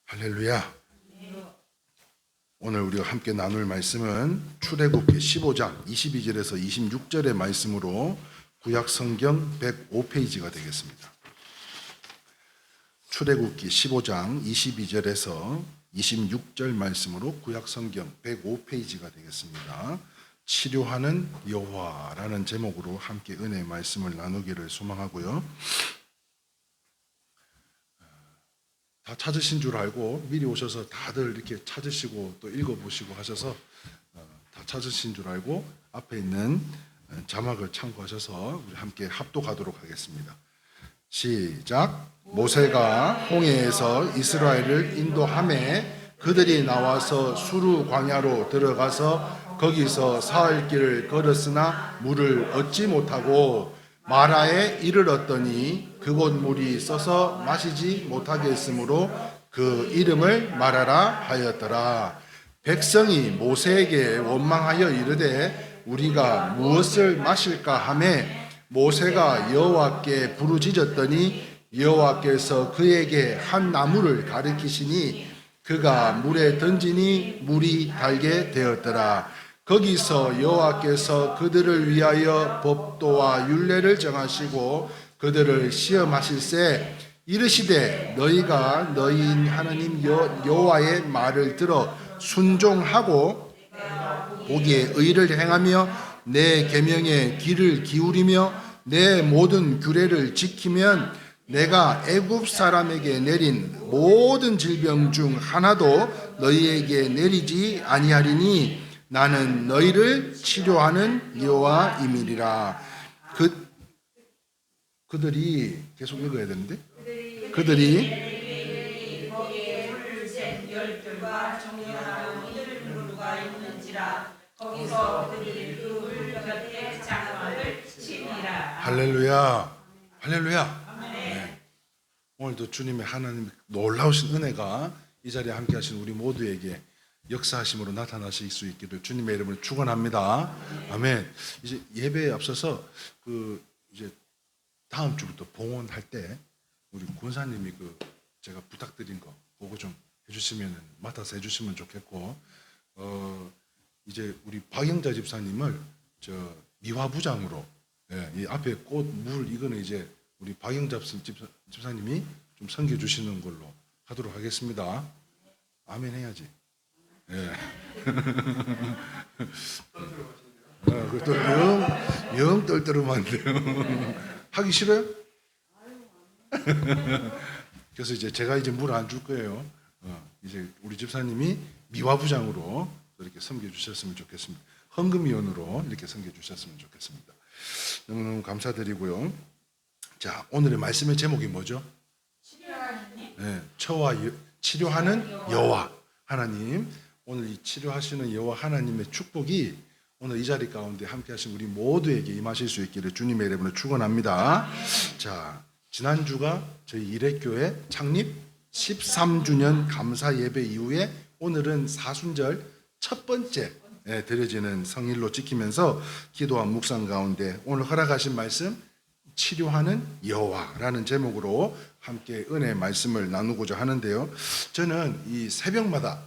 할렐루야. 오늘 우리가 함께 나눌 말씀은 출애굽기 15장 22절에서 26절의 말씀으로 구약 성경 105페이지가 되겠습니다. 출애굽기 15장 22절에서 26절 말씀으로 구약 성경 105페이지가 되겠습니다. 치료하는 여호와라는 제목으로 함께 은혜의 말씀을 나누기를 소망하고요. 다 찾으신 줄 알고 미리 오셔서 다들 이렇게 찾으시고 또 읽어보시고 하셔서 다 찾으신 줄 알고 앞에 있는 자막을 참고하셔서 우리 함께 합독하도록 하겠습니다. 시작. 모세가 홍해에서 이스라엘을 인도하매 그들이 나와서 수르 광야로 들어가서 거기서 사흘 길을 걸었으나 물을 얻지 못하고 마라에 이르렀더니 그곳 물이 써서 마시지 못하게 했으므로 그 이름을 마라라 하였더라. 백성이 모세에게 원망하여 이르되 우리가 무엇을 마실까 하매 모세가 여호와께 부르짖었더니 여호와께서 그에게 한 나무를 가리키시니 그가 물에 던지니 물이 달게 되었더라. 거기서 여호와께서 그들을 위하여 법도와 율례를 정하시고 그들을 시험하실세 이르시되 너희가 너희인 하나님 여호와의 말을 들어 순종하고 보기에 의를 행하며 내 계명에 귀를 기울이며 내 모든 규례를 지키면 내가 애굽 사람에게 내린 모든 질병 중 하나도 너희에게 내리지 아니하리니 나는 너희를 치료하는 여호와임이니라. 그들이 계속 읽어야 되는데 그들이 거기에 물을 샘 열들과 정령하고 이들 누가 있는지라 거기서 그들이 그 물 곁에 장막을 치니라. 할렐루야. 할렐루야. 네. 오늘도 주님의 하나님의 놀라우신 은혜가 이 자리에 함께 하신 우리 모두에게 역사하심으로 나타나실 수 있기를 주님의 이름으로 축원합니다. 아멘. 이제 예배에 앞서서 이제 다음 주부터 봉헌할 때 우리 권사님이 제가 부탁드린 거 그거 좀 해주시면 맡아서 해주시면 좋겠고 이제 우리 박영자 집사님을 미화부장으로 이 앞에 꽃 물 이거는 이제 우리 박영자 집사님이 좀 섬겨 주시는 걸로 하도록 하겠습니다. 아멘 해야지. 예. 또 영 떨떠름한데요. 하기 싫어요? 그래서 이제 제가 이제 물 안 줄 거예요. 이제 우리 집사님이 미화부장으로 이렇게 섬겨 주셨으면 좋겠습니다. 헌금위원으로 이렇게 섬겨 주셨으면 좋겠습니다. 너무너무 감사드리고요. 자, 오늘의 말씀의 제목이 뭐죠? 네, 치료하는 여호와 하나님. 오늘 이 치료하시는 여호와 하나님의 축복이 오늘 이 자리 가운데 함께 하신 우리 모두에게 임하실 수 있기를 주님의 이름으로 축원합니다. 자, 지난주가 저희 일회교회 창립 13주년 감사 예배 이후에 오늘은 사순절 첫 번째 드려지는 성일로 지키면서 기도와 묵상 가운데 오늘 허락하신 말씀 치료하는 여호와라는 제목으로 함께 은혜의 말씀을 나누고자 하는데요. 저는 이 새벽마다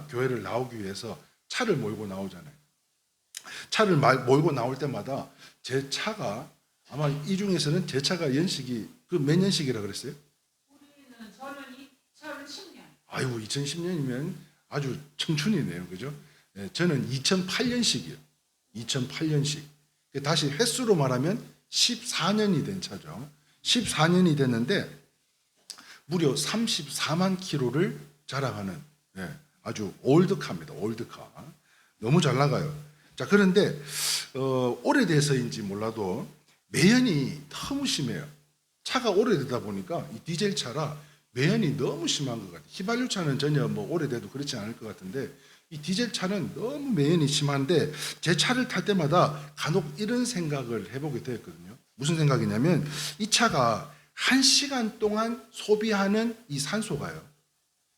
교회를 나오기 위해서 차를 몰고 나오잖아요. 차를 몰고 나올 때마다 제 차가 아마 이 중에서는 제 차가 연식이 몇 년식이라 그랬어요? 저는 2010년. 아이고 2010년이면 아주 청춘이네요, 그죠? 저는 2008년식이에요. 2008년식. 다시 횟수로 말하면 14년이 된 차죠. 14년이 됐는데 무려 34만 킬로를 자랑하는 아주 올드카입니다. 올드카. 너무 잘 나가요. 자, 그런데 오래돼서인지 몰라도 매연이 너무 심해요. 차가 오래되다 보니까 이 디젤 차라 매연이 너무 심한 것 같아요. 휘발유 차는 전혀 오래돼도 그렇지 않을 것 같은데 이 디젤 차는 너무 매연이 심한데 제 차를 탈 때마다 간혹 이런 생각을 해보게 되었거든요. 무슨 생각이냐면 이 차가 1시간 동안 소비하는 이 산소가요.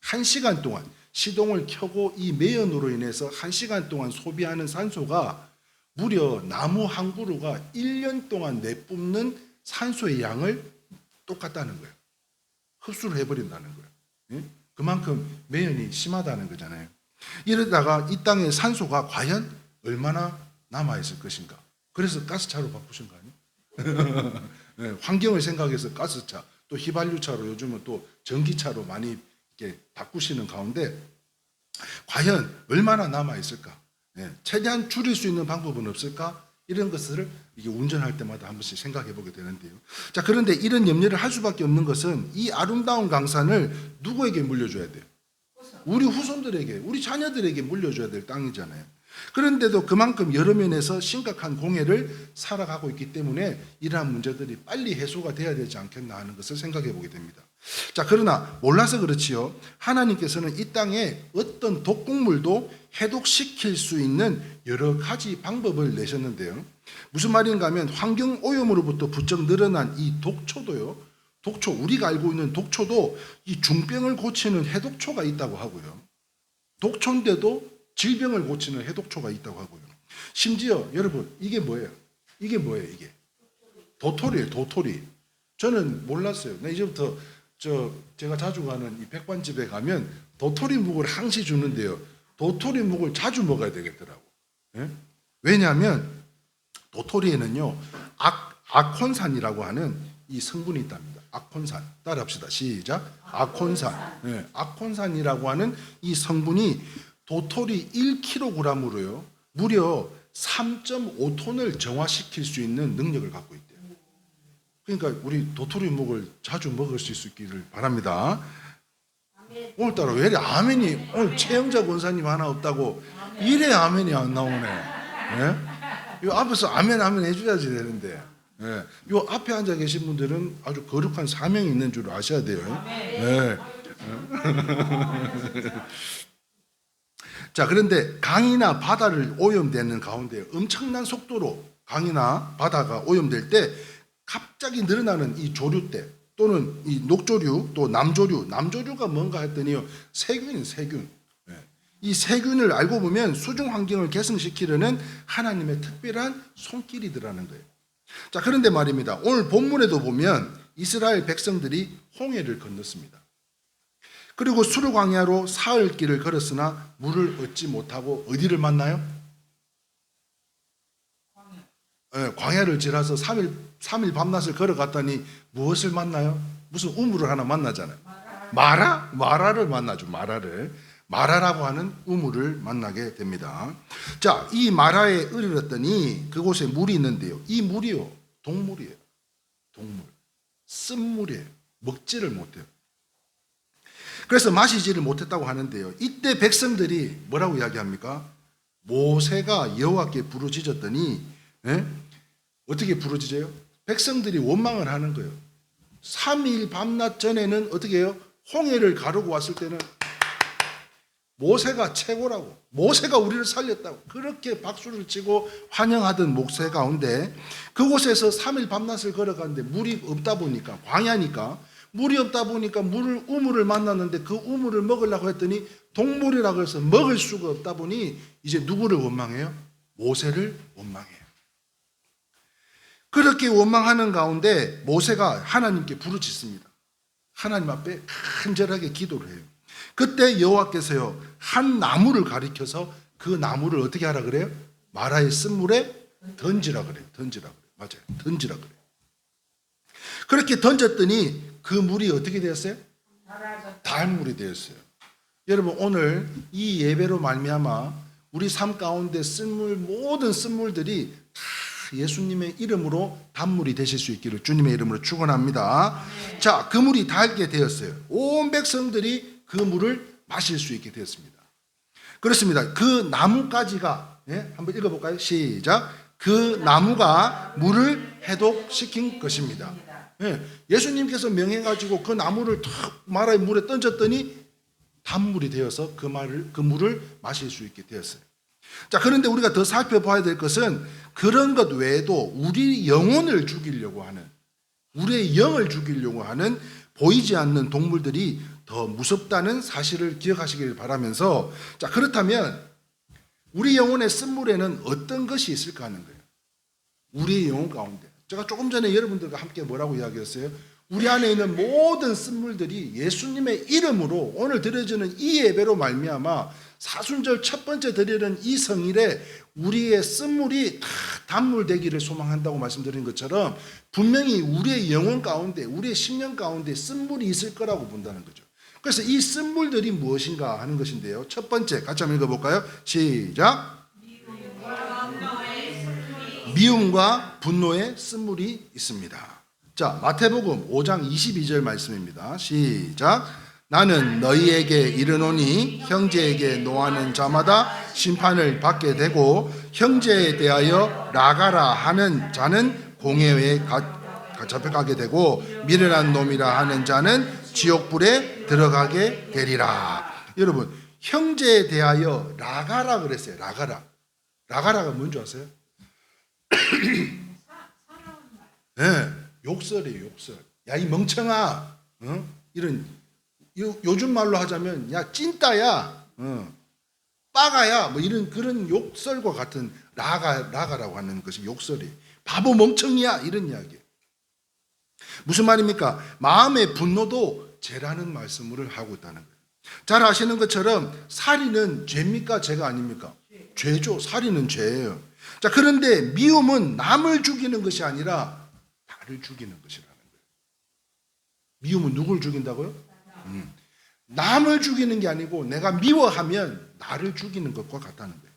1시간 동안 시동을 켜고 이 매연으로 인해서 1시간 동안 소비하는 산소가 무려 나무 한 그루가 1년 동안 내뿜는 산소의 양을 똑같다는 거예요. 흡수를 해버린다는 거예요. 예? 그만큼 매연이 심하다는 거잖아요. 이러다가 이 땅에 산소가 과연 얼마나 남아있을 것인가. 그래서 가스차로 바꾸신 거 아니에요? 예, 환경을 생각해서 가스차, 또 휘발유차로 요즘은 또 전기차로 많이 이렇게 바꾸시는 가운데 과연 얼마나 남아있을까? 예, 최대한 줄일 수 있는 방법은 없을까? 이런 것을 이게 운전할 때마다 한 번씩 생각해 보게 되는데요. 자, 그런데 이런 염려를 할 수밖에 없는 것은 이 아름다운 강산을 누구에게 물려줘야 돼요? 우리 후손들에게, 우리 자녀들에게 물려줘야 될 땅이잖아요. 그런데도 그만큼 여러 면에서 심각한 공해를 살아가고 있기 때문에 이러한 문제들이 빨리 해소가 돼야 되지 않겠나 하는 것을 생각해 보게 됩니다. 자, 그러나 몰라서 그렇지요. 하나님께서는 이 땅에 어떤 독극물도 해독시킬 수 있는 여러 가지 방법을 내셨는데요. 무슨 말인가 하면 환경 오염으로부터 부쩍 늘어난 이 독초도요. 독초, 우리가 알고 있는 독초도 이 중병을 고치는 해독초가 있다고 하고요. 독초인데도 질병을 고치는 해독초가 있다고 하고요. 심지어 여러분 이게 뭐예요? 이게 뭐예요? 이게 도토리예요. 도토리. 저는 몰랐어요. 나 이제부터 제가 자주 가는 이 백반집에 가면 도토리 묵을 항시 주는데요. 도토리 묵을 자주 먹어야 되겠더라고. 예? 왜냐하면 도토리에는요 아콘산이라고 하는 이 성분이 있답니다. 아콘산. 따라합시다. 시작. 아콘산. 예, 아콘산이라고 하는 이 성분이 도토리 1kg으로요 무려 3.5톤을 정화시킬 수 있는 능력을 갖고 있대요. 그러니까 우리 도토리 묵을 자주 먹을 수 있기를 바랍니다. 오늘따라 왜 이래 아멘이, 오늘 최영자 권사님 하나 없다고 이래 아멘이 안 나오네. 예? 이 앞에서 아멘 아멘 해줘야지 되는데, 예. 이 앞에 앉아 계신 분들은 아주 거룩한 사명이 있는 줄 아셔야 돼요. 예. 자, 그런데 강이나 바다를 오염되는 가운데 엄청난 속도로 강이나 바다가 오염될 때 갑자기 늘어나는 이 조류대 또는 이 녹조류 또 남조류가 뭔가 했더니요 세균. 이 세균을 알고 보면 수중 환경을 개선시키려는 하나님의 특별한 손길이더라는 거예요. 자, 그런데 말입니다. 오늘 본문에도 보면 이스라엘 백성들이 홍해를 건넜습니다. 그리고 수르 광야로 사흘 길을 걸었으나 물을 얻지 못하고 어디를 만나요? 광야를 지나서 3일 밤낮을 걸어갔더니 무엇을 만나요? 무슨 우물을 하나 만나잖아요. 마라를 만나죠. 마라라고 하는 우물을 만나게 됩니다. 자, 이 마라에 이르렀더니 그곳에 물이 있는데요. 이 물이요, 동물이에요. 동물. 쓴물이에요. 먹지를 못해요. 그래서 마시지를 못했다고 하는데요. 이때 백성들이 뭐라고 이야기합니까? 모세가 여호와께 부르짖었더니 어떻게 부르짖어요? 백성들이 원망을 하는 거예요. 3일 밤낮 전에는 어떻게 해요? 홍해를 가르고 왔을 때는 모세가 최고라고, 모세가 우리를 살렸다고 그렇게 박수를 치고 환영하던 모세 가운데 그곳에서 3일 밤낮을 걸어가는데 물이 없다 보니까, 광야니까 물이 없다 보니까 우물을 만났는데 그 우물을 먹으려고 했더니 동물이라고 해서 먹을 수가 없다 보니 이제 누구를 원망해요? 모세를 원망해요. 그렇게 원망하는 가운데 모세가 하나님께 부르짖습니다. 하나님 앞에 간절하게 기도를 해요. 그때 여호와께서요 한 나무를 가리켜서 그 나무를 어떻게 하라 그래요? 마라의 쓴물에 던지라 그래요. 맞아요. 던지라 그래요. 그렇게 던졌더니 그 물이 어떻게 되었어요? 달물이 되었어요. 여러분 오늘 이 예배로 말미암아 우리 삶 가운데 모든 쓴물들이 다 예수님의 이름으로 단물이 되실 수 있기를 주님의 이름으로 축원합니다. 자, 그 물이 달게 되었어요. 온 백성들이 그 물을 마실 수 있게 되었습니다. 그렇습니다. 그 나무가지가 한번 읽어볼까요? 시작. 그 나무가 물을 해독시킨 것입니다. 예수님께서 명해가지고 그 나무를 탁 마라의 물에 던졌더니 단물이 되어서 그 물을 마실 수 있게 되었어요. 자, 그런데 우리가 더 살펴봐야 될 것은 그런 것 외에도 우리 영혼을 죽이려고 하는, 우리의 영을 죽이려고 하는 보이지 않는 동물들이 더 무섭다는 사실을 기억하시길 바라면서, 자, 그렇다면 우리 영혼의 쓴물에는 어떤 것이 있을까 하는 거예요. 우리의 영혼 가운데. 제가 조금 전에 여러분들과 함께 뭐라고 이야기했어요? 우리 안에 있는 모든 쓴물들이 예수님의 이름으로 오늘 드려지는 이 예배로 말미암아 사순절 첫 번째 드리는 이 성일에 우리의 쓴물이 다 단물되기를 소망한다고 말씀드린 것처럼 분명히 우리의 영혼 가운데, 우리의 심령 가운데 쓴물이 있을 거라고 본다는 거죠. 그래서 이 쓴물들이 무엇인가 하는 것인데요. 첫 번째 같이 한번 읽어볼까요? 시작. 미움과 분노의 쓴물이 있습니다. 자, 마태복음 5장 22절 말씀입니다. 시작. 나는 너희에게 이르노니 형제에게 노하는 자마다 심판을 받게 되고 형제에 대하여 나가라 하는 자는 공회에 잡혀가게 되고 미련한 놈이라 하는 자는 지옥불에 들어가게 되리라. 여러분, 형제에 대하여 나가라 그랬어요. 나가라가 뭔지 아세요? 네, 욕설이에요. 욕설. 야, 이 멍청아. 이런 요즘 말로 하자면 야 찐따야, 빠가야, 뭐 이런 그런 욕설과 같은 나가라고 하는 것이 욕설이. 바보 멍청이야 이런 이야기예요. 무슨 말입니까? 마음의 분노도 죄라는 말씀을 하고 있다는 거예요. 잘 아시는 것처럼 살인은 죄입니까? 죄가 아닙니까? 죄죠. 살인은 죄예요. 자, 그런데 미움은 남을 죽이는 것이 아니라 나를 죽이는 것이라는 거예요. 미움은 누굴 죽인다고요? 남을 죽이는 게 아니고 내가 미워하면 나를 죽이는 것과 같다는 거예요.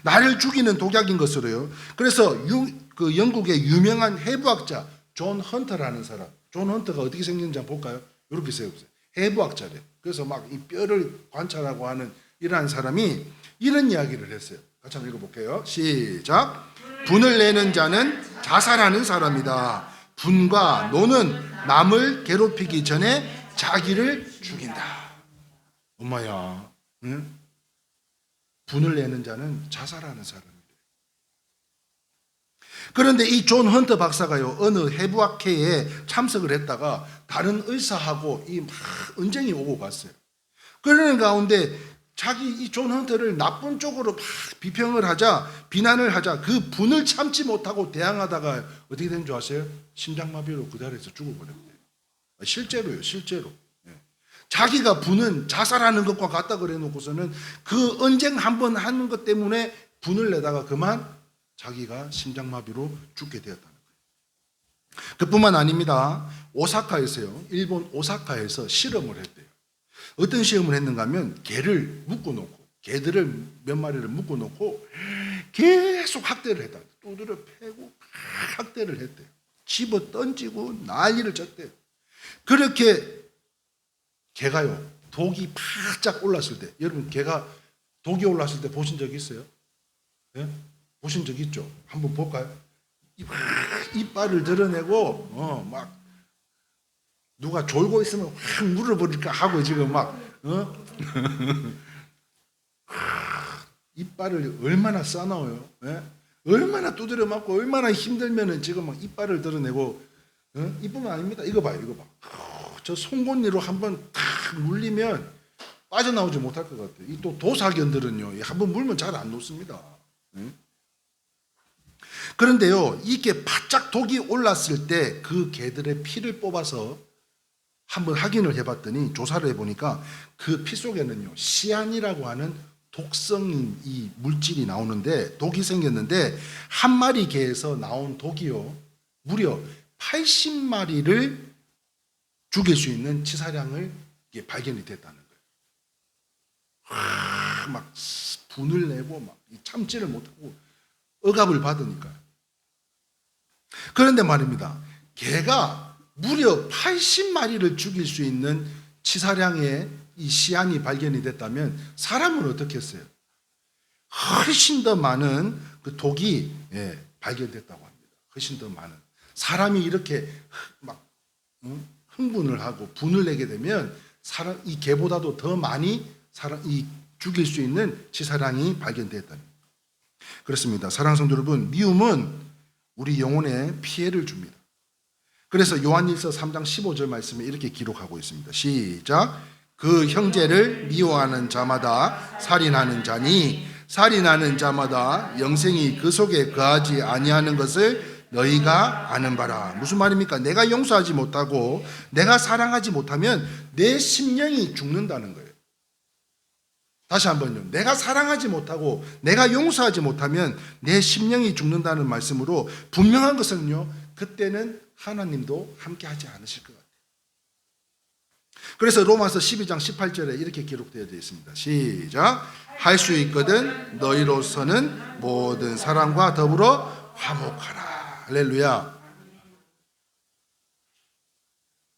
나를 죽이는 독약인 것으로요. 그래서 그 영국의 유명한 해부학자 존 헌터라는 사람, 존 헌터가 어떻게 생겼는지 한번 볼까요? 이렇게 세우세요. 해부학자래요. 그래서 막 이 뼈를 관찰하고 하는 이러한 사람이 이런 이야기를 했어요. 같이 한번 읽어볼게요. 시작. 분을 내는 자는 자살하는 사람이다. 분과 노는 남을 괴롭히기 전에 자기를 죽인다. 엄마야, 응? 분을 내는 자는 자살하는 사람이래. 그런데 이 존 헌터 박사가요, 어느 해부학회에 참석을 했다가 다른 의사하고 이 막 언쟁이 오고 갔어요. 그러는 가운데 이 존 헌터를 나쁜 쪽으로 막 비평을 하자, 비난을 하자, 그 분을 참지 못하고 대항하다가 어떻게 된 줄 아세요? 심장마비로 그 자리에서 죽어버렸대요. 실제로요, 실제로. 자기가 분은 자살하는 것과 같다 그래 놓고서는 그 언쟁 한번 하는 것 때문에 분을 내다가 그만 자기가 심장마비로 죽게 되었다는 거예요. 그뿐만 아닙니다. 오사카에서요, 일본 오사카에서 실험을 했대요. 어떤 시험을 했는가 하면 개를 묶어놓고, 개들을 몇 마리를 묶어놓고 계속 학대를 했다. 두드려 패고 학대를 했대요. 집어 던지고 난리를 쳤대요. 그렇게 개가요, 독이 바짝 올랐을 때, 여러분 개가 독이 올랐을 때 보신 적 있어요? 예? 보신 적 있죠? 한번 볼까요? 이빨을 드러내고 막 누가 졸고 있으면 확 물어버릴까 하고 지금 막 이빨을 얼마나 싸나워요? 예? 얼마나 두드려 맞고 얼마나 힘들면은 지금 막 이빨을 드러내고 이뿐만 아닙니다. 이거 봐요, 이거 봐. 저 송곳니로 한번 탁 물리면 빠져나오지 못할 것 같아요. 이 또 도사견들은요, 한번 물면 잘 안 놓습니다. 그런데요, 이게 바짝 독이 올랐을 때 그 개들의 피를 뽑아서 한번 확인을 해봤더니, 조사를 해보니까 그 피 속에는요, 시안이라고 하는 독성인 이 물질이 나오는데, 독이 생겼는데 한 마리 개에서 나온 독이요, 무려 80마리를 죽일 수 있는 치사량을 발견이 됐다는 거예요. 막 분을 내고 막 참지를 못하고 억압을 받으니까. 그런데 말입니다, 개가 무려 80마리를 죽일 수 있는 치사량의 이 시안이 발견이 됐다면 사람은 어떻게 했어요? 훨씬 더 많은 그 독이 발견됐다고 합니다. 훨씬 더 많은. 사람이 이렇게 막 흥분을 하고 분을 내게 되면 이 개보다도 더 많이 죽일 수 있는 치사량이 발견됐다는 거예요. 그렇습니다. 사랑하는 성도 여러분, 미움은 우리 영혼에 피해를 줍니다. 그래서 요한일서 3장 15절 말씀에 이렇게 기록하고 있습니다. 시작. 그 형제를 미워하는 자마다 살인하는 자니 살인하는 자마다 영생이 그 속에 거하지 아니하는 것을 너희가 아는 바라. 무슨 말입니까? 내가 용서하지 못하고 내가 사랑하지 못하면 내 심령이 죽는다는 거예요. 다시 한번요. 내가 사랑하지 못하고 내가 용서하지 못하면 내 심령이 죽는다는 말씀으로 분명한 것은요, 그때는 하나님도 함께 하지 않으실 것 같아요. 그래서 로마서 12장 18절에 이렇게 기록되어 있습니다. 시작. 할 수 있거든 너희로서는 모든 사람과 더불어 화목하라. 할렐루야.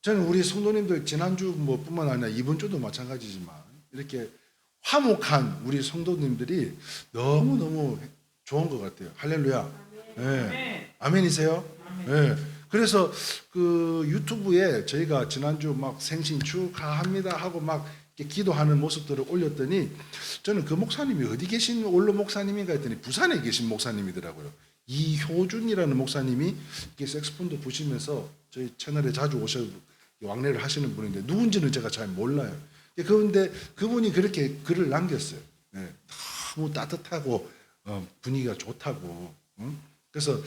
저는 우리 성도님들 지난주 뿐만 아니라 이번 주도 마찬가지지만 이렇게 화목한 우리 성도님들이 너무너무 좋은 것 같아요. 할렐루야. 네. 아멘이세요? 네. 그래서 그 유튜브에 저희가 지난주 막 생신 축하합니다 하고 막 이렇게 기도하는 모습들을 올렸더니 저는 그 목사님이 어디 계신 원로 목사님인가 했더니 부산에 계신 목사님이더라고요. 이효준이라는 목사님이 이렇게 색소폰도 부시면서 저희 채널에 자주 오셔 왕래를 하시는 분인데 누군지는 제가 잘 몰라요. 그런데 그분이 그렇게 글을 남겼어요. 네. 너무 따뜻하고 분위기가 좋다고. 그래서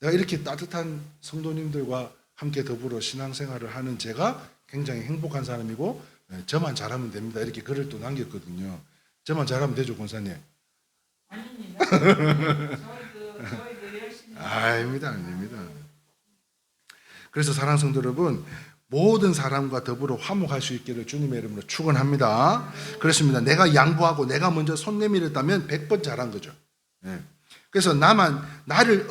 내가 이렇게 따뜻한 성도님들과 함께 더불어 신앙생활을 하는 제가 굉장히 행복한 사람이고 저만 잘하면 됩니다. 이렇게 글을 또 남겼거든요. 저만 잘하면 되죠, 권사님? 아닙니다. 저희도 열심히. 아닙니다. 그래서 사랑하는 성도 여러분, 모든 사람과 더불어 화목할 수 있기를 주님의 이름으로 축원합니다. 그렇습니다. 내가 양보하고 내가 먼저 손 내밀었다면 100번 잘한 거죠. 네. 그래서 나를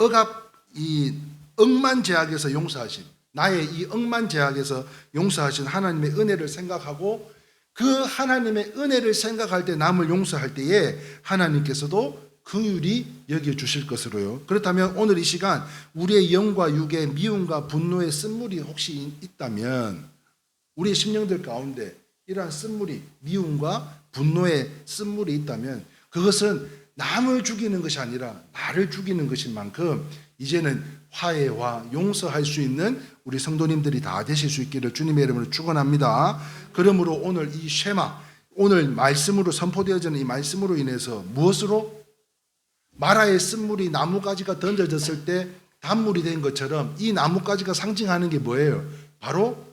이 억만제약에서 용서하신, 나의 이 억만제약에서 용서하신 하나님의 은혜를 생각하고 그 하나님의 은혜를 생각할 때 남을 용서할 때에 하나님께서도 긍휼히 여겨주실 것으로요. 그렇다면 오늘 이 시간 우리의 영과 육의 미움과 분노의 쓴물이 혹시 있다면 우리의 심령들 가운데 이러한 쓴물이, 미움과 분노의 쓴물이 있다면 그것은 남을 죽이는 것이 아니라 나를 죽이는 것인 만큼 이제는 화해와 용서할 수 있는 우리 성도님들이 다 되실 수 있기를 주님의 이름으로 축원합니다. 그러므로 오늘 이 쉐마, 오늘 말씀으로 선포되어지는 이 말씀으로 인해서 무엇으로? 마라의 쓴물이 나뭇가지가 던져졌을 때 단물이 된 것처럼 이 나뭇가지가 상징하는 게 뭐예요? 바로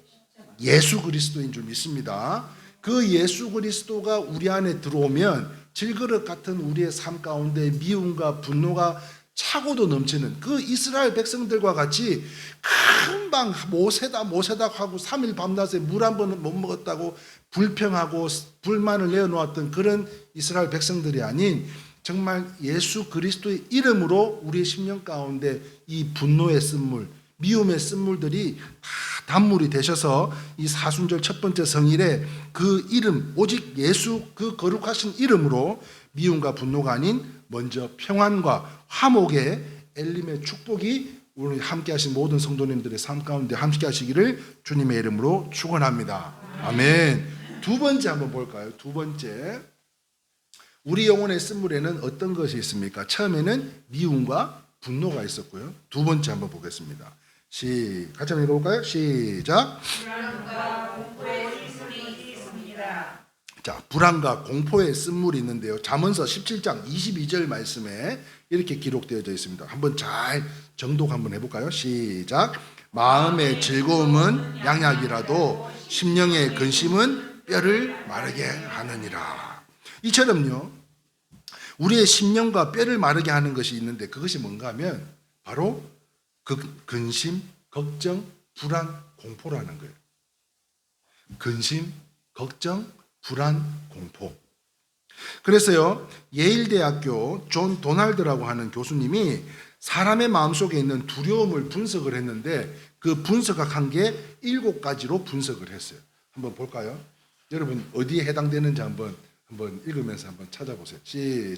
예수 그리스도인 줄 믿습니다. 그 예수 그리스도가 우리 안에 들어오면 질그릇 같은 우리의 삶 가운데 미움과 분노가 차고도 넘치는 그 이스라엘 백성들과 같이 금방 모세다 하고 3일 밤낮에 물 한 번은 못 먹었다고 불평하고 불만을 내어놓았던 그런 이스라엘 백성들이 아닌 정말 예수 그리스도의 이름으로 우리의 심령 가운데 이 분노의 쓴물, 미움의 쓴물들이 다 단물이 되셔서 이 사순절 첫 번째 성일에 그 이름, 오직 예수 그 거룩하신 이름으로 미움과 분노가 아닌 먼저 평안과 화목의 엘림의 축복이 오늘 함께 하신 모든 성도님들의 삶 가운데 함께 하시기를 주님의 이름으로 축원합니다. 아멘. 두 번째 한번 볼까요? 두 번째. 우리 영혼의 쓴물에는 어떤 것이 있습니까? 처음에는 미움과 분노가 있었고요. 두 번째 한번 보겠습니다. 같이 한번 읽어볼까요? 시작. 불안과 공포의 쓴물이 있습니다. 자, 불안과 공포의 쓴물이 있는데요. 잠언서 17장 22절 말씀에 이렇게 기록되어져 있습니다. 한번 잘 정독 한번 해볼까요? 시작. 마음의 즐거움은 양약이라도 심령의 근심은 뼈를 마르게 하느니라. 이처럼요, 우리의 심령과 뼈를 마르게 하는 것이 있는데 그것이 뭔가 하면 바로 근심, 걱정, 불안, 공포라는 거예요. 근심, 걱정, 불안, 공포. 그래서요, 예일대학교 존 도널드라고 하는 교수님이 사람의 마음속에 있는 두려움을 분석을 했는데 그 분석한 게 7가지로 분석을 했어요. 한번 볼까요? 여러분 어디에 해당되는지 한번 읽으면서 한번 찾아보세요.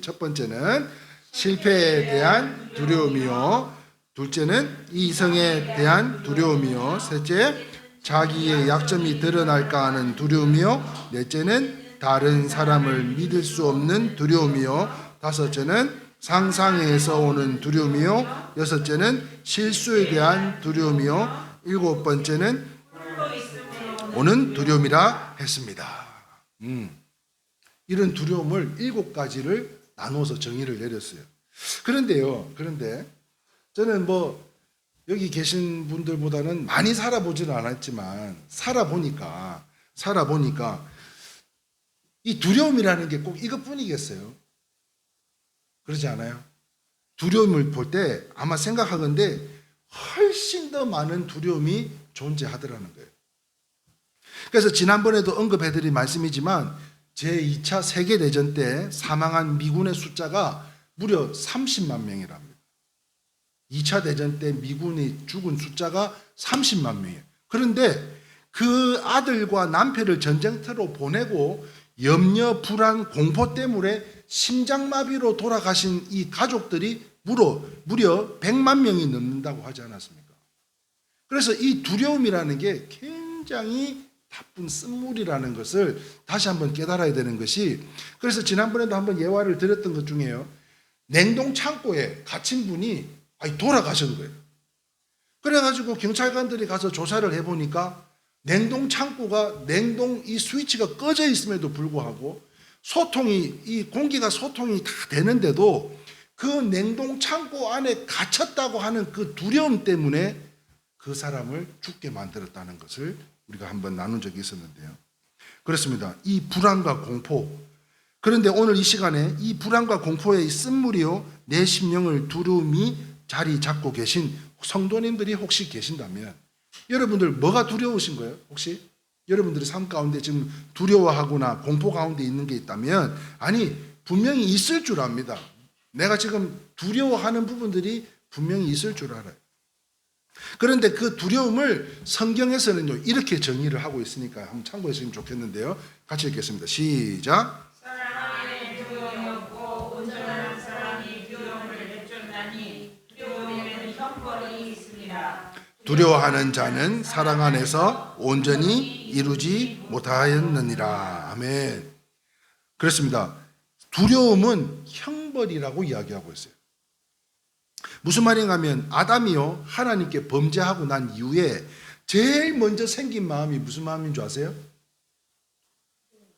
첫 번째는 실패에 대한 두려움이요. 둘째는 이성에 대한 두려움이요. 셋째, 자기의 약점이 드러날까 하는 두려움이요. 넷째는 다른 사람을 믿을 수 없는 두려움이요. 다섯째는 상상에서 오는 두려움이요. 여섯째는 실수에 대한 두려움이요. 일곱 번째는 오는 두려움이라 했습니다. 이런 두려움을 7가지를 나눠서 정의를 내렸어요. 그런데 저는 뭐 여기 계신 분들보다는 많이 살아보지는 않았지만 살아보니까 이 두려움이라는 게 꼭 이것뿐이겠어요? 그러지 않아요? 두려움을 볼 때 아마 생각하건대 훨씬 더 많은 두려움이 존재하더라는 거예요. 그래서 지난번에도 언급해드린 말씀이지만 제2차 세계대전 때 사망한 미군의 숫자가 무려 30만 명이랍니다. 2차 대전 때 미군이 죽은 숫자가 30만 명이에요. 그런데 그 아들과 남편을 전쟁터로 보내고 염려, 불안, 공포 때문에 심장마비로 돌아가신 이 가족들이 무려 100만 명이 넘는다고 하지 않았습니까? 그래서 이 두려움이라는 게 굉장히 나쁜 쓴물이라는 것을 다시 한번 깨달아야 되는 것이, 그래서 지난번에도 한번 예화를 드렸던 것 중에요. 냉동 창고에 갇힌 분이 돌아가신 거예요. 그래가지고 경찰관들이 가서 조사를 해보니까 냉동 창고가 냉동 이 스위치가 꺼져 있음에도 불구하고 이 공기가 소통이 다 되는데도 그 냉동 창고 안에 갇혔다고 하는 그 두려움 때문에 그 사람을 죽게 만들었다는 것을 우리가 한번 나눈 적이 있었는데요. 그렇습니다. 이 불안과 공포. 그런데 오늘 이 시간에 이 불안과 공포의 쓴물이요 내 심령을 두려움이 자리 잡고 계신 성도님들이 혹시 계신다면, 여러분들 뭐가 두려우신 거예요? 혹시 여러분들의 삶 가운데 지금 두려워하거나 공포 가운데 있는 게 있다면, 아니 분명히 있을 줄 압니다. 내가 지금 두려워하는 부분들이 분명히 있을 줄 알아요. 그런데 그 두려움을 성경에서는요 이렇게 정의를 하고 있으니까 한번 참고해 주시면 좋겠는데요. 같이 읽겠습니다. 시작. 사랑에 두려움이 없고 온전한 사랑이 두려움을 내쫓나니 두려움에는 형벌이 있습니다. 두려워하는 자는 사랑 안에서 온전히 이루지 못하였느니라. 아멘. 그렇습니다. 두려움은 형벌이라고 이야기하고 있어요. 무슨 말인가 하면 아담이요 하나님께 범죄하고 난 이후에 제일 먼저 생긴 마음이 무슨 마음인 줄 아세요?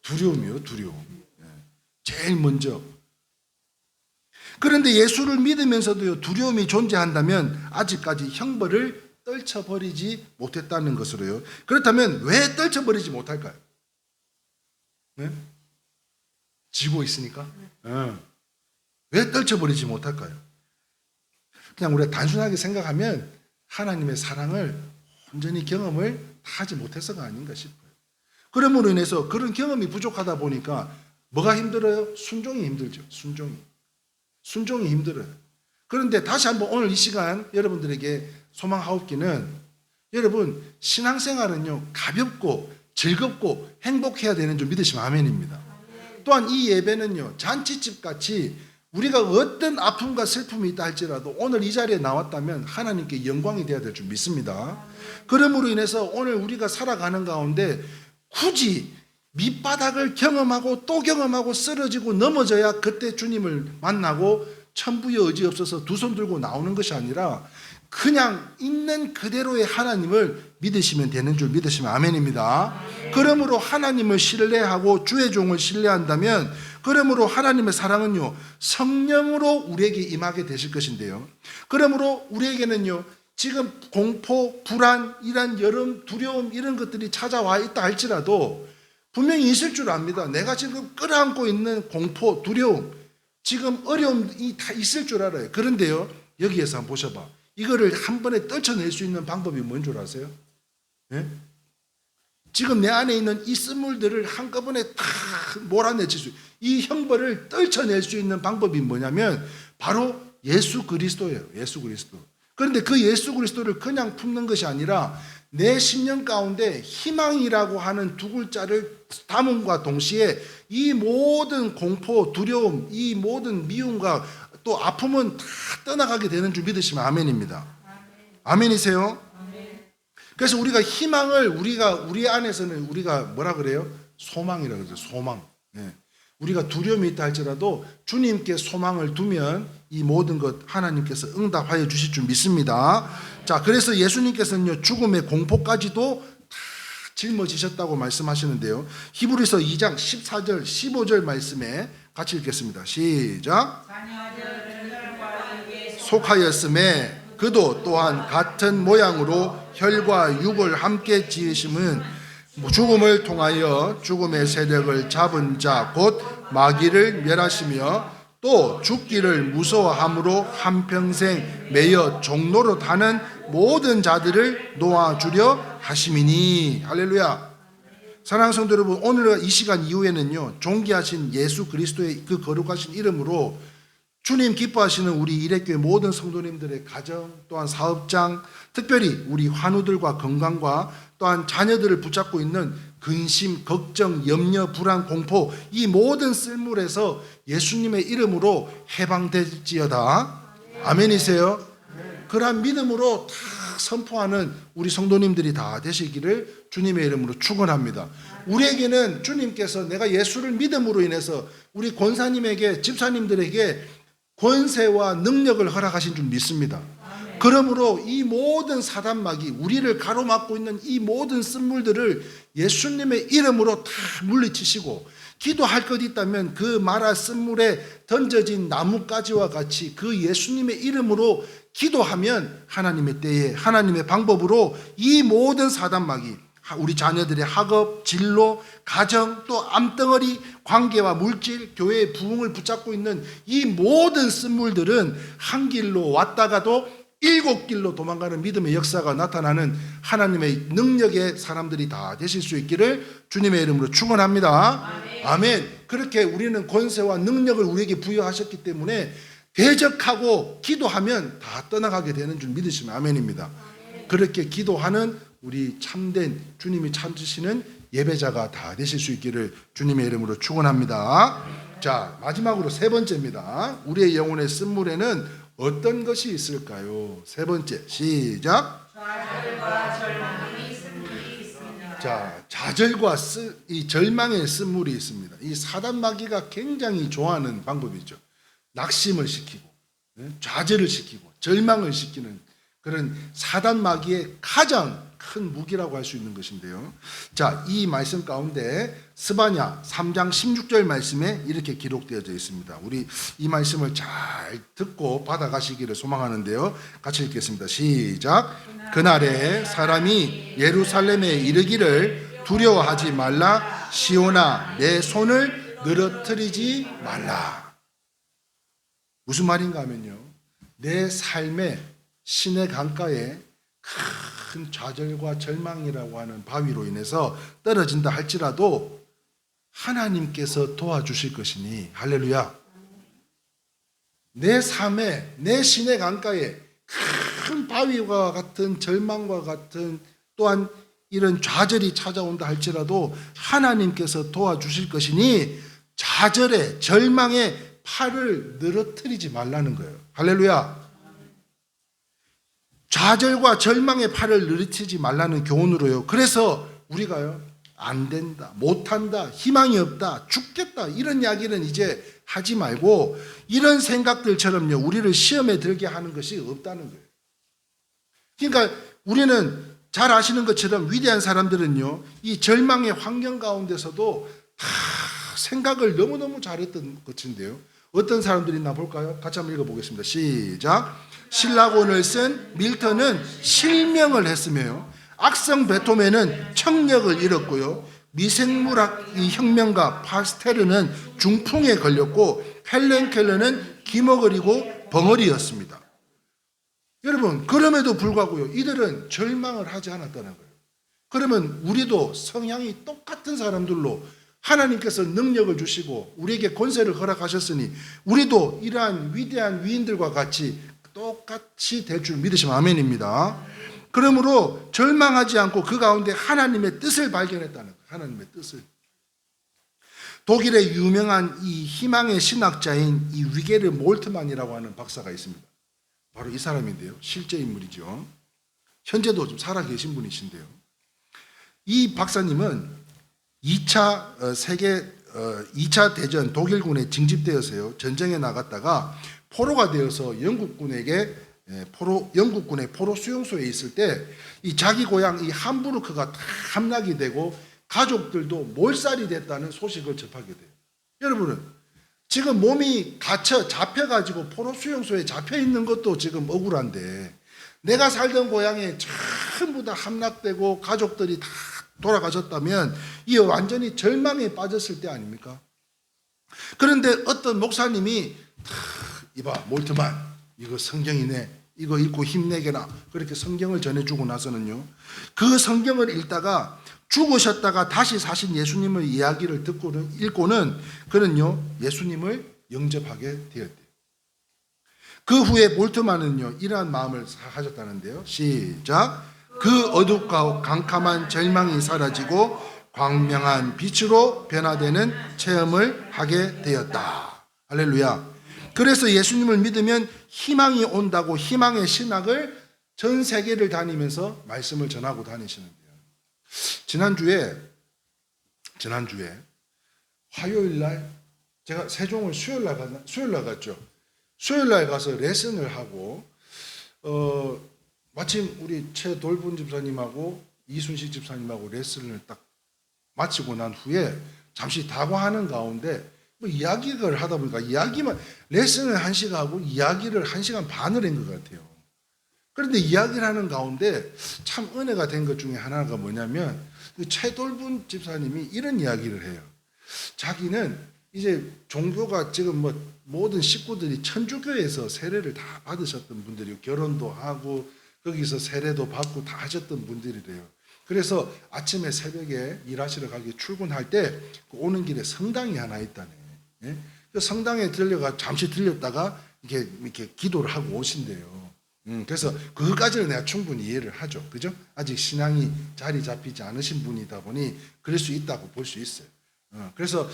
두려움이요. 두려움. 제일 먼저. 그런데 예수를 믿으면서도요 두려움이 존재한다면 아직까지 형벌을 떨쳐버리지 못했다는 것으로요. 그렇다면 왜 떨쳐버리지 못할까요? 네? 지고 있으니까? 왜 떨쳐버리지 못할까요? 그냥 우리가 단순하게 생각하면 하나님의 사랑을 온전히 경험을 하지 못해서가 아닌가 싶어요. 그러므로 인해서 그런 경험이 부족하다 보니까 뭐가 힘들어요? 순종이 힘들죠. 순종이 힘들어요. 그런데 다시 한번 오늘 이 시간 여러분들에게 소망하옵기는, 여러분 신앙생활은요 가볍고 즐겁고 행복해야 되는 줄 믿으시면 아멘입니다. 또한 이 예배는요 잔치집 같이 우리가 어떤 아픔과 슬픔이 있다 할지라도 오늘 이 자리에 나왔다면 하나님께 영광이 되어야 될 줄 믿습니다. 그러므로 인해서 오늘 우리가 살아가는 가운데 굳이 밑바닥을 경험하고 또 경험하고 쓰러지고 넘어져야 그때 주님을 만나고 천부의 의지 없어서 두 손 들고 나오는 것이 아니라 그냥 있는 그대로의 하나님을 믿으시면 되는 줄 믿으시면 아멘입니다. 그러므로 하나님을 신뢰하고 주의 종을 신뢰한다면, 그러므로 하나님의 사랑은요 성령으로 우리에게 임하게 되실 것인데요, 그러므로 우리에게는요 지금 공포, 불안, 이런 여름, 두려움 이런 것들이 찾아와 있다 할지라도 분명히 있을 줄 압니다. 내가 지금 끌어안고 있는 공포, 두려움, 지금 어려움이 다 있을 줄 알아요. 그런데요 여기에서 한번 보셔봐. 이거를 한 번에 떨쳐낼 수 있는 방법이 뭔 줄 아세요? 네? 지금 내 안에 있는 이 쓴물들을 한꺼번에 다 몰아내칠 수, 이 형벌을 떨쳐낼 수 있는 방법이 뭐냐면 바로 예수 그리스도예요. 예수 그리스도. 그런데 그 예수 그리스도를 그냥 품는 것이 아니라 내 심령 가운데 희망이라고 하는 두 글자를 담음과 동시에 이 모든 공포, 두려움, 이 모든 미움과 또 아픔은 다 떠나가게 되는 줄 믿으시면 아멘입니다. 아멘이세요? 그래서 우리가 희망을 우리 안에서는 우리가 뭐라 그래요? 소망이라고 그러죠. 소망. 네. 우리가 두려움이 있다 할지라도 주님께 소망을 두면 이 모든 것 하나님께서 응답하여 주실 줄 믿습니다. 자, 그래서 예수님께서는요 죽음의 공포까지도 다 짊어지셨다고 말씀하시는데요, 히브리서 2장 14절 15절 말씀에 같이 읽겠습니다. 시작. 자녀들은 혈과 육에 속하였음에 그도 또한 같은 모양으로 혈과 육을 함께 지으심은 죽음을 통하여 죽음의 세력을 잡은 자 곧 마귀를 멸하시며 또 죽기를 무서워함으로 한평생 매여 종로로 타는 모든 자들을 놓아주려 하심이니. 할렐루야. 사랑하는 성도 여러분, 오늘 이 시간 이후에는요, 존귀하신 예수 그리스도의 그 거룩하신 이름으로 주님 기뻐하시는 우리 일회교회 모든 성도님들의 가정, 또한 사업장, 특별히 우리 환우들과 건강과 또한 자녀들을 붙잡고 있는 근심, 걱정, 염려, 불안, 공포, 이 모든 쓸물에서 예수님의 이름으로 해방될지어다. 아멘이세요? 그러한 믿음으로 다 선포하는 우리 성도님들이 다 되시기를 주님의 이름으로 축원합니다. 우리에게는 주님께서 내가 예수를 믿음으로 인해서 우리 권사님에게, 집사님들에게 권세와 능력을 허락하신 줄 믿습니다. 그러므로 이 모든 사단마귀, 우리를 가로막고 있는 이 모든 쓴물들을 예수님의 이름으로 다 물리치시고, 기도할 것 있다면 그 마라 쓴물에 던져진 나뭇가지와 같이 그 예수님의 이름으로 기도하면 하나님의 때에 하나님의 방법으로 이 모든 사단마귀, 우리 자녀들의 학업, 진로, 가정, 또 암덩어리, 관계와 물질, 교회의 부흥을 붙잡고 있는 이 모든 쓴물들은 한 길로 왔다가도 7길로 도망가는 믿음의 역사가 나타나는 하나님의 능력의 사람들이 다 되실 수 있기를 주님의 이름으로 축원합니다. 아멘. 그렇게 우리는 권세와 능력을 우리에게 부여하셨기 때문에 대적하고 기도하면 다 떠나가게 되는 줄 믿으시면 아멘입니다. 그렇게 기도하는 우리 참된 주님이 찾으시는 예배자가 다 되실 수 있기를 주님의 이름으로 축원합니다. 자, 마지막으로 세 번째입니다. 우리의 영혼의 쓴물에는 어떤 것이 있을까요? 세 번째, 시작. 좌절과 절망이 쓴물이 있습니다. 자, 좌절과 이 절망의 쓴물이 있습니다. 이 사단마귀가 굉장히 좋아하는 방법이죠. 낙심을 시키고, 좌절을 시키고, 절망을 시키는 그런 사단마귀의 가장 큰 무기라고 할 수 있는 것인데요. 자, 이 말씀 가운데 스바냐 3장 16절 말씀에 이렇게 기록되어져 있습니다. 우리 이 말씀을 잘 듣고 받아가시기를 소망하는데요. 같이 읽겠습니다. 시작. 그날에 사람이 예루살렘에 이르기를 두려워하지 말라. 시온아, 내 손을 늘어뜨리지 말라. 무슨 말인가 하면요, 내 삶의 신의 강가에 큰 좌절과 절망이라고 하는 바위로 인해서 떨어진다 할지라도 하나님께서 도와주실 것이니, 할렐루야. 내 삶에, 내 신의 강가에 큰 바위와 같은 절망과 같은 또한 이런 좌절이 찾아온다 할지라도 하나님께서 도와주실 것이니 좌절에, 절망에 팔을 늘어뜨리지 말라는 거예요. 할렐루야. 좌절과 절망의 팔을 늘어뜨리지 말라는 교훈으로요. 그래서 우리가요, 안 된다, 못한다, 희망이 없다, 죽겠다, 이런 이야기는 이제 하지 말고 이런 생각들처럼요, 우리를 시험에 들게 하는 것이 없다는 거예요. 그러니까 우리는 잘 아시는 것처럼 위대한 사람들은요, 이 절망의 환경 가운데서도 다 생각을 너무너무 잘했던 것인데요. 어떤 사람들이 있나 볼까요? 같이 한번 읽어보겠습니다. 시작. 신라곤을 쓴 밀턴은 실명을 했으며, 악성 베토벤은 청력을 잃었고요, 미생물학 혁명가 파스테르는 중풍에 걸렸고, 헬렌 켈러는 기목을 잃고 벙어리였습니다. 여러분, 그럼에도 불구하고요, 이들은 절망을 하지 않았다는 거예요. 그러면 우리도 성향이 똑같은 사람들로 하나님께서 능력을 주시고 우리에게 권세를 허락하셨으니 우리도 이러한 위대한 위인들과 같이 똑같이 될 줄 믿으시면 아멘입니다. 그러므로 절망하지 않고 그 가운데 하나님의 뜻을 발견했다는 거예요. 하나님의 뜻을. 독일의 유명한 이 희망의 신학자인 이 위게르 몰트만이라고 하는 박사가 있습니다. 바로 이 사람인데요. 실제 인물이죠. 현재도 좀 살아 계신 분이신데요. 이 박사님은 2차 대전 독일군에 징집되어서요, 전쟁에 나갔다가 포로가 되어서 영국군의 포로 수용소에 있을 때 이 자기 고향 이 함부르크가 다 함락이 되고 가족들도 몰살이 됐다는 소식을 접하게 돼요. 여러분은 지금 몸이 갇혀 잡혀가지고 포로 수용소에 잡혀 있는 것도 지금 억울한데 내가 살던 고향에 전부 다 함락되고 가족들이 다 돌아가셨다면 이 완전히 절망에 빠졌을 때 아닙니까? 그런데 어떤 목사님이 이봐 몰트만 이거 성경이네, 이거 읽고 힘내게라, 그렇게 성경을 전해주고 나서는요, 그 성경을 읽다가 죽으셨다가 다시 사신 예수님의 이야기를 읽고는 그는요 예수님을 영접하게 되었대요. 그 후에 몰트만은요 이러한 마음을 하셨다는데요. 시작. 그 어둡고 캄캄한 절망이 사라지고 광명한 빛으로 변화되는 체험을 하게 되었다. 할렐루야. 그래서 예수님을 믿으면 희망이 온다고 희망의 신학을 전 세계를 다니면서 말씀을 전하고 다니시는데요. 지난주에 화요일 날 제가 세종을 수요일 날 갔죠. 수요일 날 가서 레슨을 하고 마침 우리 최돌분 집사님하고 이순식 집사님하고 레슨을 딱 마치고 난 후에 잠시 다과하는 가운데 뭐 이야기를 하다 보니까 레슨을 1시간 하고 이야기를 1시간 반을 한 것 같아요. 그런데 이야기를 하는 가운데 참 은혜가 된 것 중에 하나가 뭐냐면 그 최돌분 집사님이 이런 이야기를 해요. 자기는 이제 종교가 지금 뭐 모든 식구들이 천주교에서 세례를 다 받으셨던 분들이요. 결혼도 하고 거기서 세례도 받고 다 하셨던 분들이래요. 그래서 아침에 새벽에 일하시러 가기 출근할 때 오는 길에 성당이 하나 있다네. 예? 그 성당에 잠시 들렸다가 이렇게 기도를 하고 오신대요. 그래서 그것까지는 내가 충분히 이해를 하죠. 그죠? 아직 신앙이 자리 잡히지 않으신 분이다 보니 그럴 수 있다고 볼 수 있어요. 그래서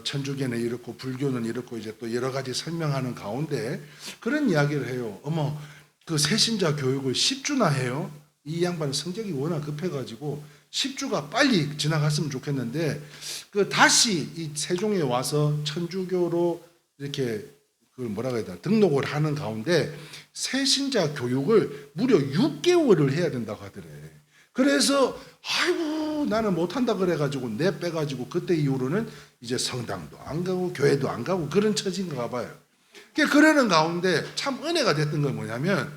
천주교는 이렇고 불교는 이렇고 이제 또 여러 가지 설명하는 가운데 그런 이야기를 해요. 어머, 그 새신자 교육을 10주나 해요. 이 양반은 성격이 워낙 급해가지고 10주가 빨리 지나갔으면 좋겠는데 그 다시 이 세종에 와서 천주교로 이렇게 그걸 뭐라고 해야 되나 등록을 하는 가운데 새신자 교육을 무려 6개월을 해야 된다고 하더래. 그래서 아이고 나는 못한다 그래가지고 내 빼가지고 그때 이후로는 이제 성당도 안 가고 교회도 안 가고 그런 처지인가 봐요. 그러는 가운데 참 은혜가 됐던 건 뭐냐면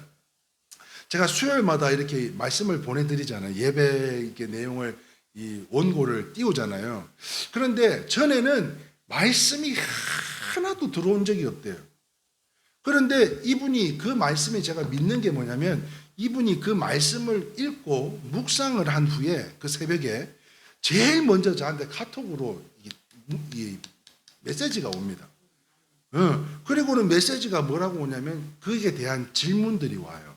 제가 수요일마다 이렇게 말씀을 보내드리잖아요. 예배 이렇게 내용을 이 원고를 띄우잖아요. 그런데 전에는 말씀이 하나도 들어온 적이 없대요. 그런데 이분이 그 말씀에 제가 믿는 게 뭐냐면 이분이 그 말씀을 읽고 묵상을 한 후에 그 새벽에 제일 먼저 저한테 카톡으로 이 메시지가 옵니다. 그리고는 메시지가 뭐라고 오냐면 그에 대한 질문들이 와요.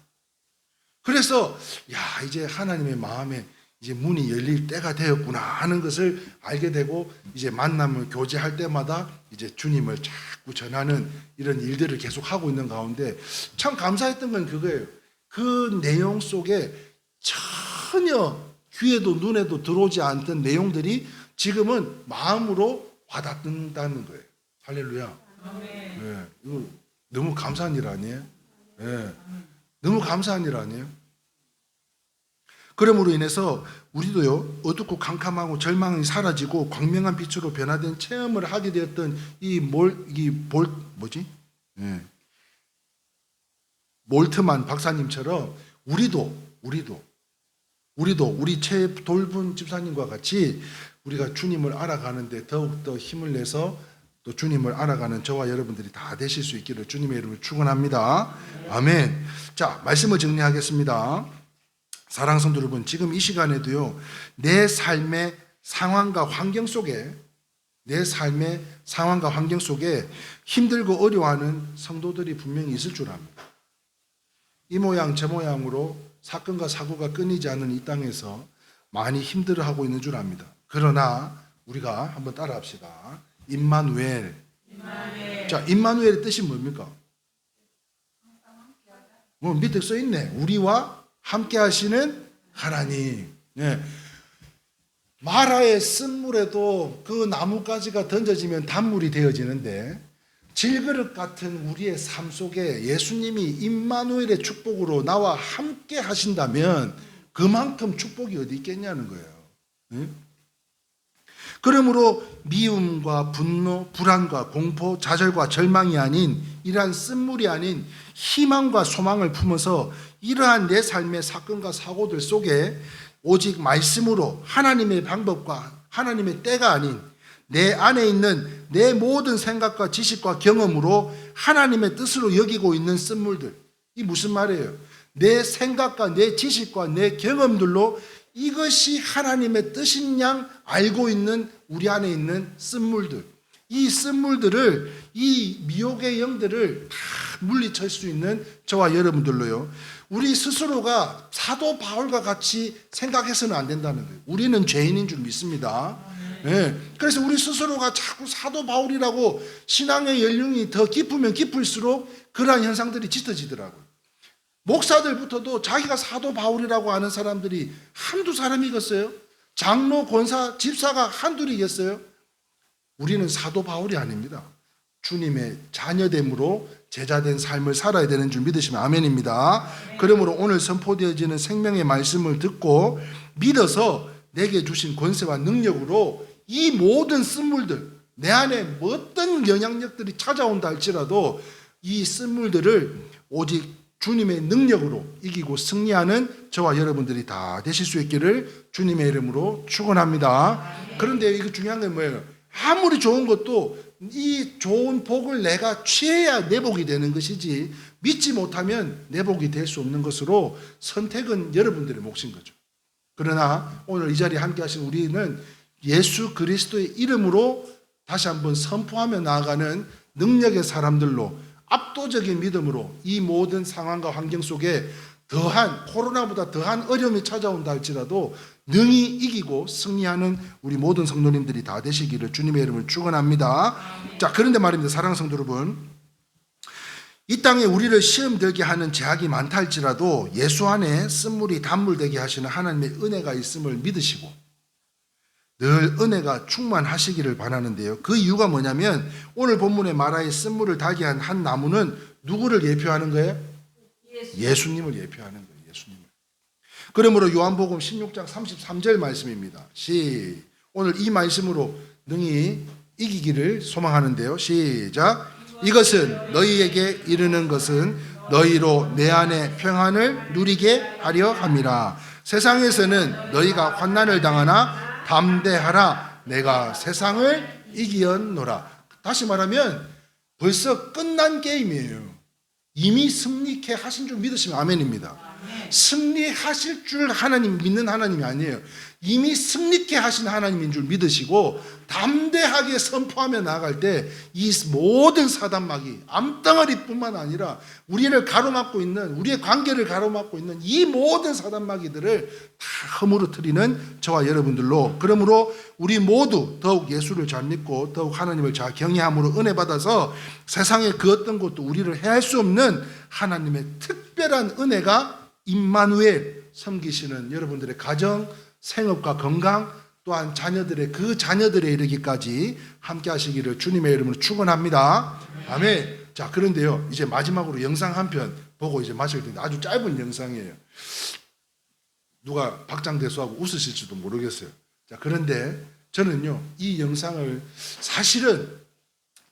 그래서 야 이제 하나님의 마음에 이제 문이 열릴 때가 되었구나 하는 것을 알게 되고 이제 만남을 교제할 때마다 이제 주님을 자꾸 전하는 이런 일들을 계속 하고 있는 가운데 참 감사했던 건 그거예요. 그 내용 속에 전혀 귀에도 눈에도 들어오지 않던 내용들이 지금은 마음으로 와닿는다는 거예요. 할렐루야. 네, 이거 너무 감사한 일 아니에요? 네, 너무 감사한 일 아니에요? 그러므로 인해서 우리도요 어둡고 캄캄하고 절망이 사라지고 광명한 빛으로 변화된 체험을 하게 되었던 몰트만 박사님처럼 우리도 우리 최돌분 집사님과 같이 우리가 주님을 알아가는데 더욱더 힘을 내서 또 주님을 알아가는 저와 여러분들이 다 되실 수 있기를 주님의 이름으로 축원합니다. 아멘. 자, 말씀을 정리하겠습니다. 사랑하는 성도 여러분, 지금 이 시간에도요 내 삶의 상황과 환경 속에 힘들고 어려워하는 성도들이 분명히 있을 줄 압니다. 이 모양 저 모양으로 사건과 사고가 끊이지 않는 이 땅에서 많이 힘들어하고 있는 줄 압니다. 그러나 우리가 한번 따라합시다. 임마누엘. 자, 임마누엘의 뜻이 뭡니까? 밑에 써 있네. 우리와 함께 하시는 하나님. 네. 마라의 쓴물에도 그 나뭇가지가 던져지면 단물이 되어지는데 질그릇 같은 우리의 삶 속에 예수님이 임마누엘의 축복으로 나와 함께 하신다면 그만큼 축복이 어디 있겠냐는 거예요. 네? 그러므로 미움과 분노, 불안과 공포, 좌절과 절망이 아닌 이러한 쓴물이 아닌 희망과 소망을 품어서 이러한 내 삶의 사건과 사고들 속에 오직 말씀으로 하나님의 방법과 하나님의 때가 아닌 내 안에 있는 내 모든 생각과 지식과 경험으로 하나님의 뜻으로 여기고 있는 쓴물들. 이 무슨 말이에요? 내 생각과 내 지식과 내 경험들로 이것이 하나님의 뜻인 양 알고 있는 우리 안에 있는 쓴물들. 이 쓴물들을, 이 미혹의 영들을 다 물리칠 수 있는 저와 여러분들로요. 우리 스스로가 사도 바울과 같이 생각해서는 안 된다는 거예요. 우리는 죄인인 줄 믿습니다. 네. 그래서 우리 스스로가 자꾸 사도 바울이라고 신앙의 연륜이 더 깊으면 깊을수록 그러한 현상들이 짙어지더라고요. 목사들부터도 자기가 사도 바울이라고 하는 사람들이 한두 사람이겠어요? 장로, 권사, 집사가 한둘이겠어요? 우리는 사도 바울이 아닙니다. 주님의 자녀됨으로 제자된 삶을 살아야 되는 줄 믿으시면 아멘입니다. 그러므로 오늘 선포되어지는 생명의 말씀을 듣고 믿어서 내게 주신 권세와 능력으로 이 모든 쓴물들, 내 안에 어떤 영향력들이 찾아온다 할지라도 이 쓴물들을 오직 주님의 능력으로 이기고 승리하는 저와 여러분들이 다 되실 수 있기를 주님의 이름으로 축원합니다. 그런데 이거 중요한 건 뭐예요? 아무리 좋은 것도 이 좋은 복을 내가 취해야 내 복이 되는 것이지 믿지 못하면 내 복이 될 수 없는 것으로 선택은 여러분들의 몫인 거죠. 그러나 오늘 이 자리에 함께 하신 우리는 예수 그리스도의 이름으로 다시 한번 선포하며 나아가는 능력의 사람들로 압도적인 믿음으로 이 모든 상황과 환경 속에 더한 코로나보다 더한 어려움이 찾아온다 할지라도 능히 이기고 승리하는 우리 모든 성도님들이 다 되시기를 주님의 이름을 축원합니다. 자, 그런데 말입니다. 사랑하는 성도 여러분, 이 땅에 우리를 시험 들게 하는 제약이 많다 할지라도 예수 안에 쓴물이 단물되게 하시는 하나님의 은혜가 있음을 믿으시고 늘 은혜가 충만하시기를 바라는데요. 그 이유가 뭐냐면 오늘 본문에 말하여 쓴물을 달게 한 한 나무는 누구를 예표하는 거예요? 예수님을 예표하는 거예요. 예수님을. 그러므로 요한복음 16장 33절 말씀입니다. 오늘 이 말씀으로 능히 이기기를 소망하는데요. 시작. 이것은 너희에게 이르는 것은 너희로 내 안에 평안을 누리게 하려 함이라. 세상에서는 너희가 환난을 당하나 담대하라. 내가 세상을 이기었노라. 다시 말하면 벌써 끝난 게임이에요. 이미 승리케 하신 줄 믿으시면 아멘입니다. 승리하실 줄 하나님 믿는 하나님이 아니에요. 이미 승리케 하신 하나님인 줄 믿으시고 담대하게 선포하며 나아갈 때 이 모든 사단막이 암덩어리뿐만 아니라 우리를 가로막고 있는, 우리의 관계를 가로막고 있는 이 모든 사단막이들을 다 허물어뜨리는 저와 여러분들로, 그러므로 우리 모두 더욱 예수를 잘 믿고 더욱 하나님을 잘 경외함으로 은혜 받아서 세상의 그 어떤 것도 우리를 해할 수 없는 하나님의 특별한 은혜가 임마누엘 섬기시는 여러분들의 가정, 생업과 건강, 또한 자녀들의 그 자녀들에 이르기까지 함께 하시기를 주님의 이름으로 축원합니다. 아멘. 자, 그런데요, 이제 마지막으로 영상 한 편 보고 이제 마칠 텐데 아주 짧은 영상이에요. 누가 박장대소하고 웃으실지도 모르겠어요. 자, 그런데 저는요, 이 영상을 사실은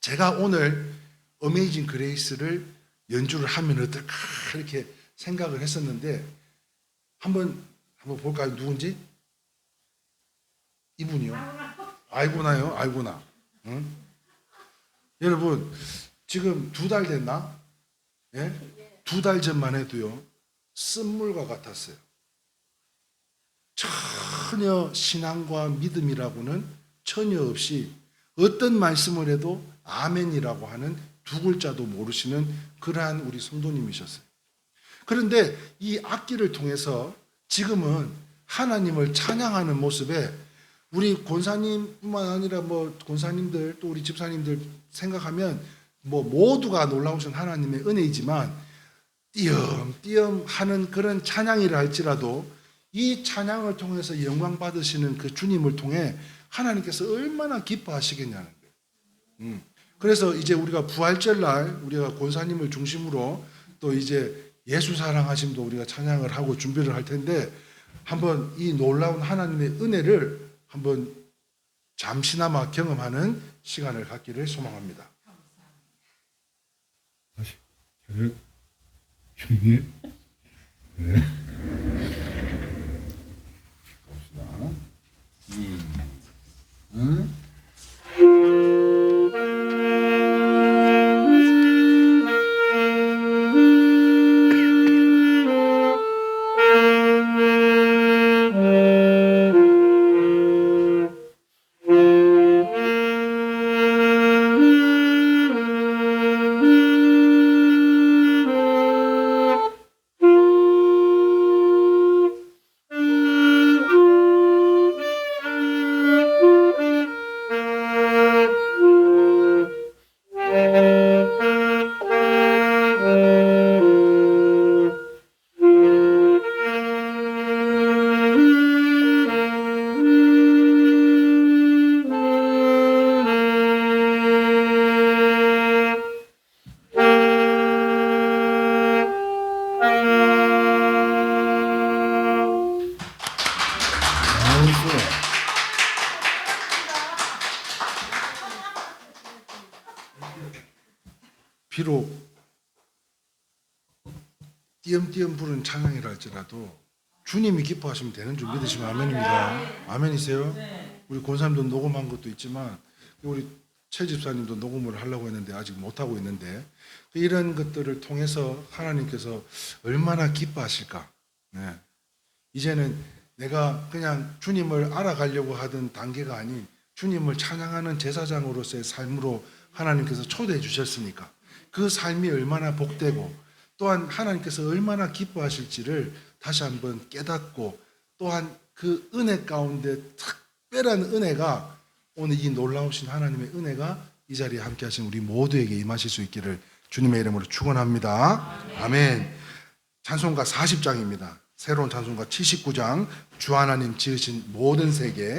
제가 오늘 어메이징 그레이스를 연주를 하면 어떨까 이렇게 생각을 했었는데 한번 볼까요? 누군지? 이분이요. 알고나요? 알고나. 응? 여러분 지금 2달 됐나? 예? 2달 전만 해도요 쓴물과 같았어요. 전혀 신앙과 믿음이라고는 전혀 없이 어떤 말씀을 해도 아멘이라고 하는 2글자도 모르시는 그러한 우리 성도님이셨어요. 그런데 이 악기를 통해서 지금은 하나님을 찬양하는 모습에 우리 권사님뿐만 아니라 권사님들 또 우리 집사님들 생각하면 모두가 놀라우신 하나님의 은혜이지만 띄엄띄엄 하는 그런 찬양이라 할지라도 이 찬양을 통해서 영광 받으시는 그 주님을 통해 하나님께서 얼마나 기뻐하시겠냐는 거예요. 그래서 이제 우리가 부활절날 우리가 권사님을 중심으로 또 이제 예수 사랑하심도 우리가 찬양을 하고 준비를 할 텐데 한번 이 놀라운 하나님의 은혜를 한번 잠시나마 경험하는 시간을 갖기를 소망합니다. 다시 차렷 준비. 네. 봅시다. 응? 비록 띄엄띄엄 부른 찬양이라 할지라도 주님이 기뻐하시면 되는 줄 믿으시면 아멘입니다. 아멘이세요? 우리 권사님도 녹음한 것도 있지만 우리 최 집사님도 녹음을 하려고 했는데 아직 못하고 있는데 이런 것들을 통해서 하나님께서 얼마나 기뻐하실까. 네. 이제는 내가 그냥 주님을 알아가려고 하던 단계가 아닌 주님을 찬양하는 제사장으로서의 삶으로 하나님께서 초대해 주셨으니까 그 삶이 얼마나 복되고 또한 하나님께서 얼마나 기뻐하실지를 다시 한번 깨닫고 또한 그 은혜 가운데 특별한 은혜가 오늘 이 놀라우신 하나님의 은혜가 이 자리에 함께 하신 우리 모두에게 임하실 수 있기를 주님의 이름으로 축원합니다. 아멘. 찬송가 40장입니다. 새로운 찬송가 79장 주 하나님 지으신 모든 세계